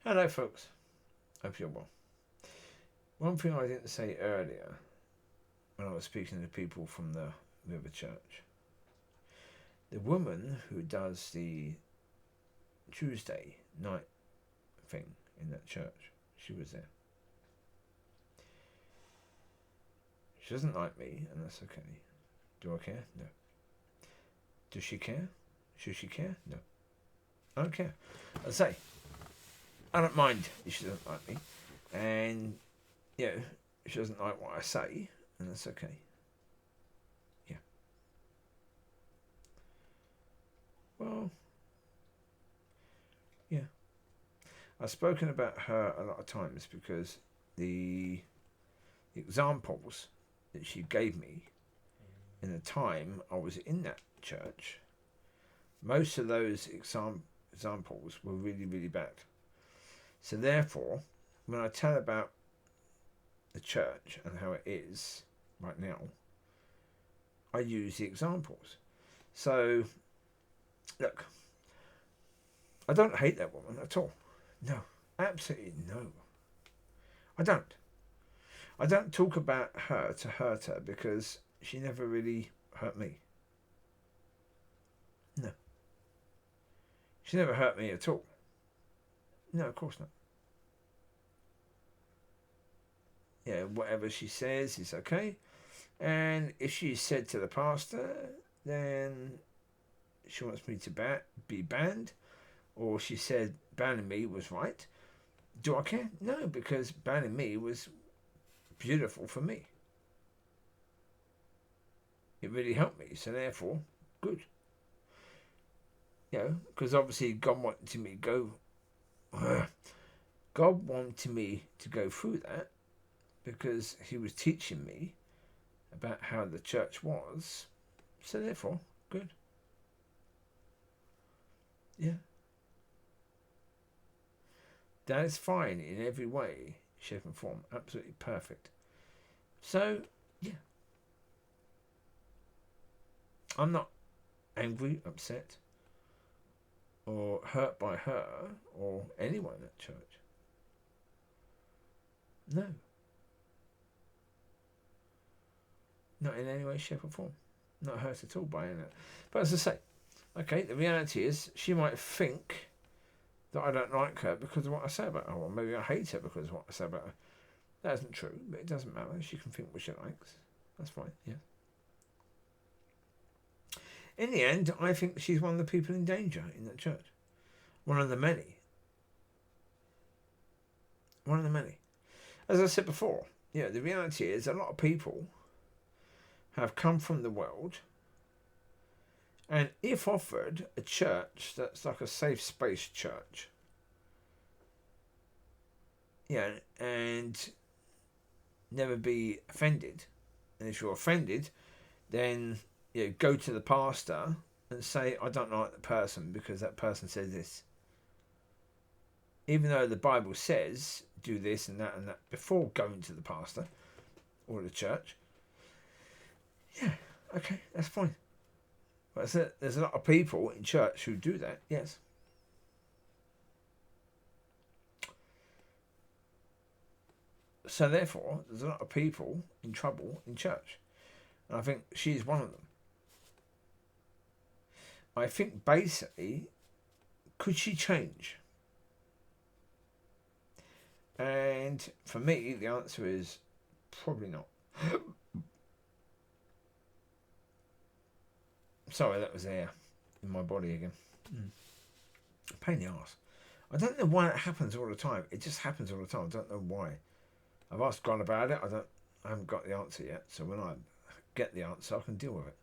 Hello, folks. Hope you're well. One thing I didn't say earlier when I was speaking to people from the River Church, the woman who does the Tuesday night thing in that church, she was there. She doesn't like me, and that's okay. Do I care? No. Does she care? Should she care? No. I don't care. I say, I don't mind if she doesn't like me, and she doesn't like what I say, and that's okay. Yeah. Well, yeah. I've spoken about her a lot of times because the examples that she gave me in the time I was in that church, most of those examples were really, really bad. So therefore, when I tell about the church and how it is right now, I use the examples. So, look, I don't hate that woman at all. No, absolutely no. I don't. I don't talk about her to hurt her because she never really hurt me. No. She never hurt me at all. No, of course not. Yeah, whatever she says is okay. And if she said to the pastor, then she wants me to be banned, or she said banning me was right, do I care? No, because banning me was beautiful for me. It really helped me, so therefore, good. Because obviously God wanted me to go. God wanted me to go through that because He was teaching me about how the church was. So therefore, good. Yeah. That is fine in every way, shape and form. Absolutely perfect. So, yeah. I'm not angry, upset, or hurt by her or anyone at church. No. Not in any way, shape or form. Not hurt at all by any of it. But as I say, okay, the reality is she might think that I don't like her because of what I say about her. Or maybe I hate her because of what I say about her. That isn't true, but it doesn't matter. She can think what she likes. That's fine, yeah. In the end, I think she's one of the people in danger in that church. One of the many. One of the many. As I said before, the reality is a lot of people have come from the world, and if offered a church that's like a safe space church, and never be offended, and if you're offended, then go to the pastor and say, I don't like the person because that person says this. Even though the Bible says do this and that before going to the pastor or the church. Yeah, okay, that's fine. But there's a lot of people in church who do that, yes. So therefore, there's a lot of people in trouble in church. And I think she's one of them. I think basically, could she change? And for me, the answer is probably not. Sorry, that was air in my body again. Pain in the arse. I don't know why it happens all the time. It just happens all the time. I don't know why. I've asked God about it. I haven't got the answer yet. So when I get the answer, I can deal with it.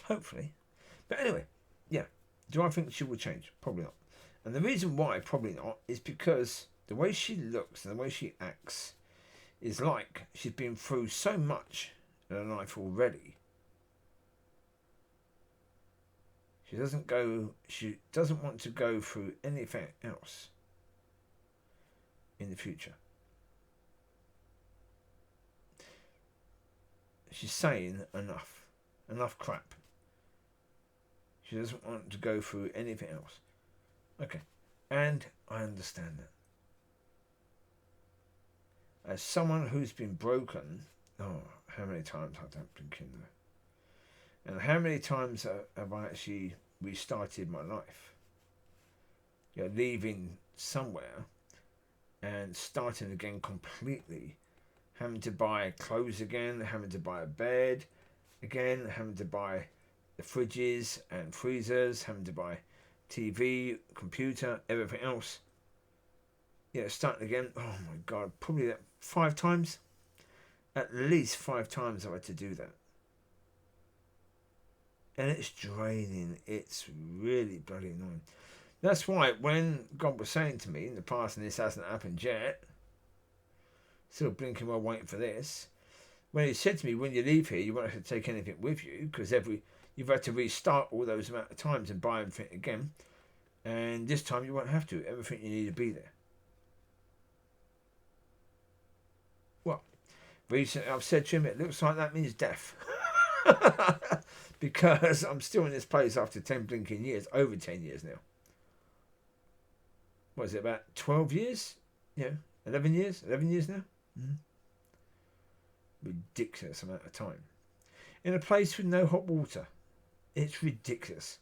Hopefully. But anyway, yeah. Do I think she will change? Probably not. And the reason why probably not is because the way she looks and the way she acts is like she's been through so much in her life already. She doesn't want to go through anything else in the future. She's saying enough crap. She doesn't want to go through anything else. Okay, and I understand that. as someone who's been broken, oh, how many times I don't blink in there. And how many times have I actually restarted my life? You know, leaving somewhere and starting again completely. Having to buy clothes again, having to buy a bed again, having to buy the fridges and freezers, having to buy TV, computer, everything else. Yeah, starting again. Oh my God, probably that 5 times. At least 5 times I've had to do that. And it's draining. It's really bloody annoying. That's why when God was saying to me in the past, and this hasn't happened yet, still blinking while waiting for this, when he said to me, when you leave here, you won't have to take anything with you, because you've had to restart all those amount of times and buy everything again. And this time you won't have to. Everything you need to be there. Well, recently I've said to him, it looks like that means death. Because I'm still in this place after 10 blinking years, over 10 years now. What is it, about 12 years? Yeah, 11 years? 11 years now? Mm-hmm. Ridiculous amount of time. In a place with no hot water. It's ridiculous.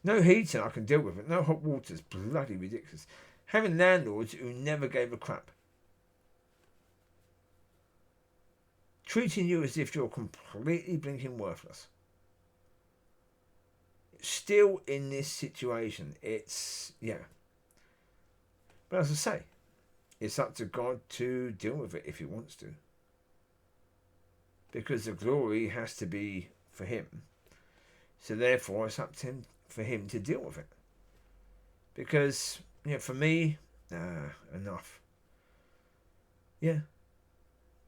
No heating, I can deal with it. No hot water is bloody ridiculous. Having landlords who never gave a crap. Treating you as if you're completely blinking worthless. Still in this situation, it's, yeah. But as I say, it's up to God to deal with it if he wants to. Because the glory has to be for him. So therefore, it's up to him, for him to deal with it. Because, you know, for me, enough. Yeah.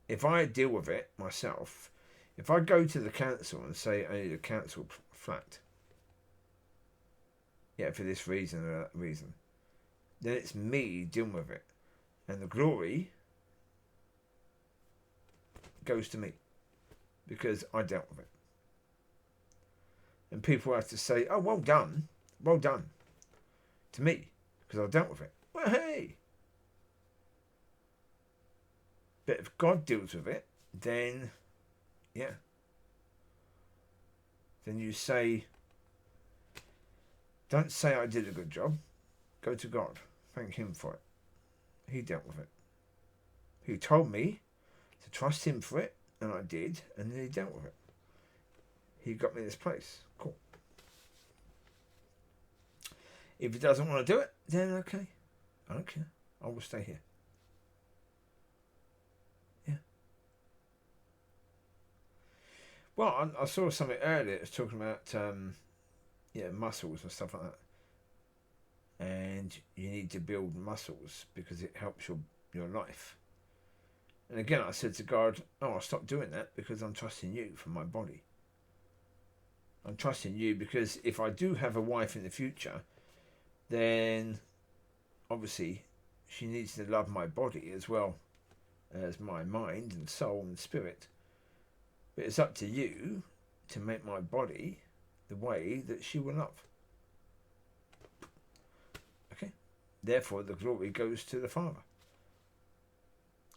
If I deal with it myself, if I go to the council and say I need a council flat, yeah, for this reason or that reason, then it's me dealing with it. And the glory goes to me. Because I dealt with it. And people have to say, oh, well done. Well done. To me. Because I dealt with it. Well, hey. But if God deals with it, then, yeah. Then you say, don't say I did a good job. Go to God. Thank him for it. He dealt with it. He told me to trust him for it. And I did, and then he dealt with it. He got me this place. Cool. If he doesn't want to do it, then okay. I don't care. I will stay here. Yeah. Well, I saw something earlier. It was talking about muscles and stuff like that. And you need to build muscles because it helps your life. And again, I said to God, I'll stop doing that because I'm trusting you for my body. I'm trusting you because if I do have a wife in the future, then obviously she needs to love my body as well as my mind and soul and spirit. But it's up to you to make my body the way that she will love. Okay? Therefore, the glory goes to the Father.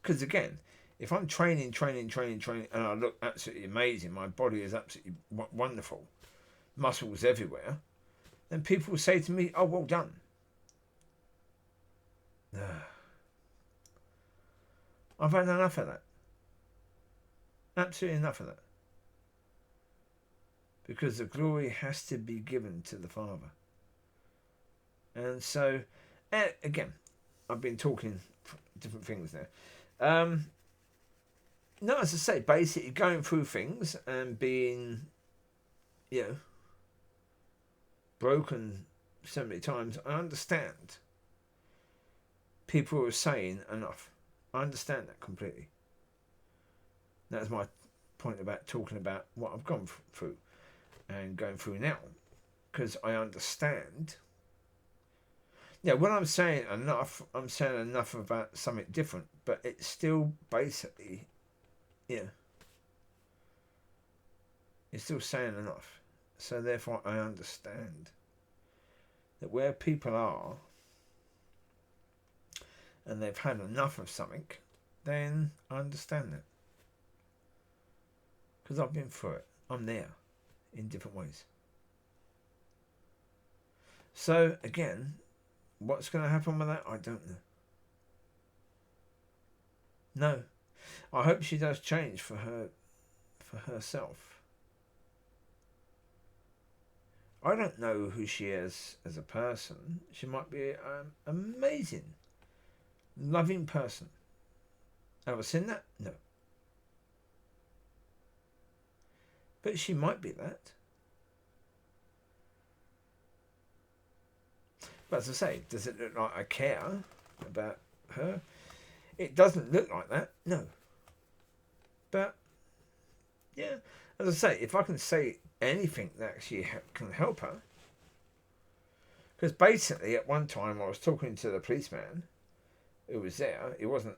Because again, if I'm training, and I look absolutely amazing, my body is absolutely wonderful, muscles everywhere, then people will say to me, oh, well done. I've had enough of that. Absolutely enough of that. Because the glory has to be given to the Father. And so, again, I've been talking different things there. No, as I say, basically going through things and being, broken so many times, I understand people are saying enough. I understand that completely. That's my point about talking about what I've gone through and going through now, because I understand. Yeah, when I'm saying enough, I'm saying enough about something different, but it's still basically, it's still saying enough. So therefore I understand that where people are and they've had enough of something, then I understand that. Because I've been through it. I'm there in different ways. So, again, what's going to happen with that? I don't know. No. I hope she does change for herself. I don't know who she is as a person. She might be an amazing, loving person. Have I seen that? No. But she might be that. But as I say, does it look like I care about her? It doesn't look like that, no. But, yeah, as I say, if I can say anything that actually can help her. Because basically, at one time, I was talking to the policeman who was there. He wasn't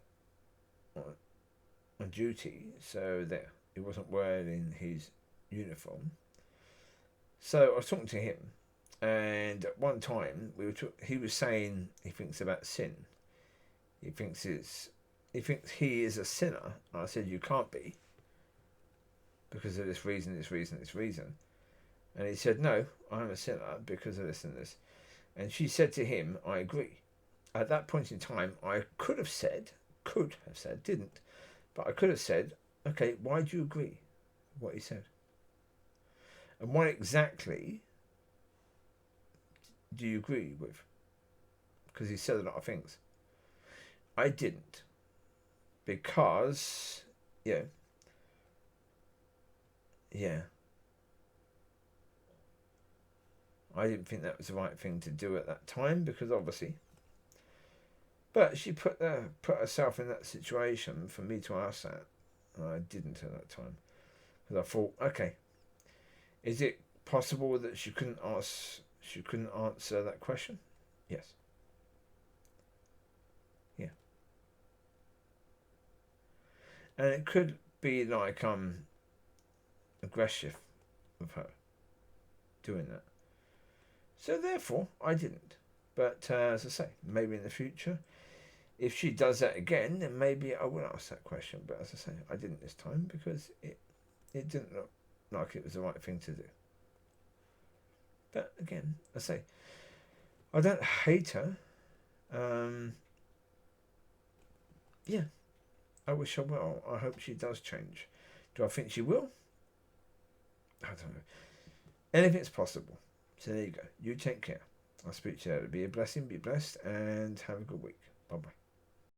on duty, so there. He wasn't wearing his uniform. So I was talking to him. And at one time, he was saying he thinks about sin. He thinks he is a sinner. And I said, you can't be. Because of this reason, this reason, this reason. And he said, no, I'm a sinner because of this and this. And she said to him, I agree. At that point in time, I could have said, didn't. But I could have said, okay, why do you agree with what he said? And what exactly do you agree with? Because he said a lot of things. I didn't. Because, yeah. I didn't think that was the right thing to do at that time, because obviously. But she put herself in that situation for me to ask that. And I didn't at that time. Because I thought, okay, is it possible that she couldn't answer that question? Yes. Yeah. And it could be like aggressive of her doing that. So therefore, I didn't. But as I say, maybe in the future, if she does that again, then maybe I will ask that question. But as I say, I didn't this time because it didn't look like it was the right thing to do. But again, I say, I don't hate her. Yeah, I wish I will. I hope she does change. Do I think she will? I don't know. Anything's possible. So there you go. You take care. I'll speak to you later. Be a blessing, be blessed, and have a good week. Bye-bye.